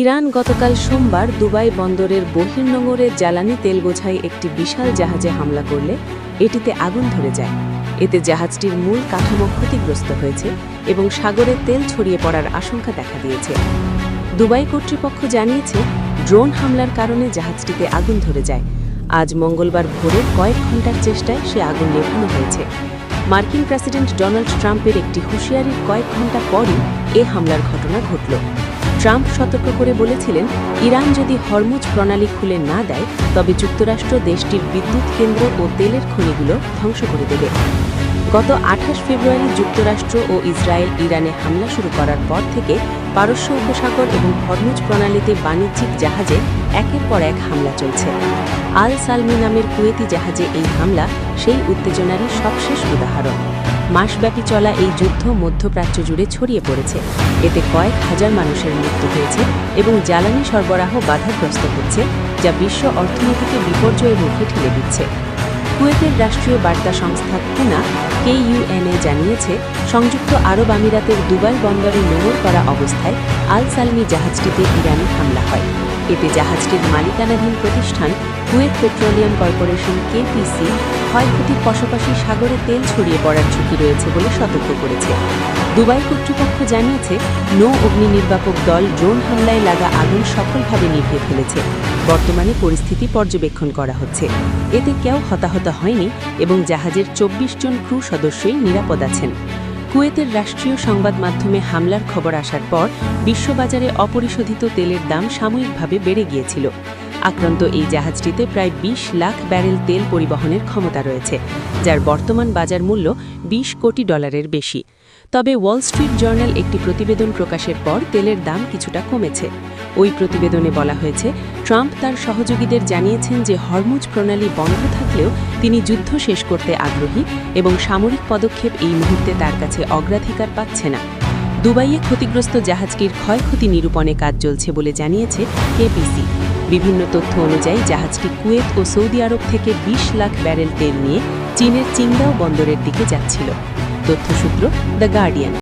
Iran গতকাল সোমবার Dubai বন্দরের বহির্নোঙরে জ্বালানি তেল বোঝাই একটি বিশাল জাহাজে হামলা করলে এটিতে আগুন ধরে যায়। এতে জাহাজটির মূল কাঠামো ক্ষতিগ্রস্ত হয়েছে এবং সাগরে তেল ছড়িয়ে পড়ার আশঙ্কা দেখা দিয়েছে। দুবাই কর্তৃপক্ষ জানিয়েছে, ড্রোন হামলার কারণে জাহাজটিতে আগুন ধরে যায়। আজ মঙ্গলবার ভোরে কয়েক ঘণ্টার চেষ্টায় সে আগুন নেভানো হয়েছে। মার্কিন প্রেসিডেন্ট ডোনাল্ড ট্রাম্পের একটি হুঁশিয়ারির কয়েক ঘণ্টা পরই এ হামলার ঘটনা ঘটল। ট্রাম্প সতর্ক করে বলেছিলেন, ইরান যদি হরমুজ প্রণালী খুলে না দেয় তবে যুক্তরাষ্ট্র দেশটির বিদ্যুৎ কেন্দ্র ও তেলের খনিগুলো ধ্বংস করে দেবে। গত 28 ফেব্রুয়ারি যুক্তরাষ্ট্র ও ইসরায়েল ইরানে হামলা শুরু করার পর থেকে পারস্য উপসাগর এবং হরমুজ প্রণালীতে বাণিজ্যিক জাহাজে একের পর এক হামলা চলছে। আল সালমি নামের কুয়েতি জাহাজে এই হামলা সেই উত্তেজনারই সবশেষ উদাহরণ। মাসব্যাপী চলা এই যুদ্ধ মধ্যপ্রাচ্য জুড়ে ছড়িয়ে পড়েছে। এতে কয়েক হাজার মানুষের মৃত্যু হয়েছে এবং জ্বালানি সরবরাহ বাধাগ্রস্ত হচ্ছে, যা বিশ্ব অর্থনীতিকে বিপর্যয়ের মুখে ঠেলে দিচ্ছে। কুয়েতের রাষ্ট্রীয় বার্তা সংস্থা কুনা KUNA জানিয়েছে, সংযুক্ত আরব আমিরাতের দুবাই বন্দরে নোঙর করা অবস্থায় আল সালমি জাহাজটিতে ইরানি হামলা হয়। এতে জাহাজটির মালিকানাধীন প্রতিষ্ঠান কুয়েত পেট্রোলিয়াম কর্পোরেশন KPC ক্ষয়ক্ষতির পাশাপাশি সাগরে তেল ছড়িয়ে পড়ার ঝুঁকি রয়েছে বলে সতর্ক করেছে। দুবাই কর্তৃপক্ষ জানিয়েছে, নৌ অগ্নি নির্বাপক দল ড্রোন হামলায় লাগা আগুন সফলভাবে নিভিয়ে ফেলেছে। বর্তমানে পরিস্থিতি পর্যবেক্ষণ করা হচ্ছে। এতে কেউ হতাহত হয়নি এবং জাহাজের 24 জন ক্রু সদস্যই নিরাপদ আছেন। কুয়েতের রাষ্ট্রীয় সংবাদ মাধ্যমে হামলার খবর আসার পর বিশ্ববাজারে অপরিশোধিত তেলের দাম সাময়িকভাবে বেড়ে গিয়েছিল। আক্রান্ত এই জাহাজটিতে প্রায় 20 লাখ ব্যারেল তেল পরিবহনের ক্ষমতা রয়েছে, যার বর্তমান বাজার মূল্য $20 কোটি বেশি। তবে ওয়াল স্ট্রিট জার্নাল একটি প্রতিবেদন প্রকাশের পর তেলের দাম কিছুটা কমেছে। ওই প্রতিবেদনে বলা হয়েছে, ট্রাম্প তার সহযোগীদের জানিয়েছেন যে হরমুজ প্রণালী বন্ধ থাকলেও তিনি যুদ্ধ শেষ করতে আগ্রহী এবং সামরিক পদক্ষেপ এই মুহূর্তে তার কাছে অগ্রাধিকার পাচ্ছে না। দুবাইয়ে ক্ষতিগ্রস্ত জাহাজটির ক্ষয়ক্ষতি নিরূপণে কাজ চলছে বলে জানিয়েছে KPC। বিভিন্ন তথ্য অনুযায়ী জাহাজটি কুয়েত ও সৌদি আরব থেকে 20 লাখ ব্যারেল তেল নিয়ে চীনের চিংদাও বন্দরের দিকে যাচ্ছিল। তথ্যসূত্র দ্য গার্ডিয়ান।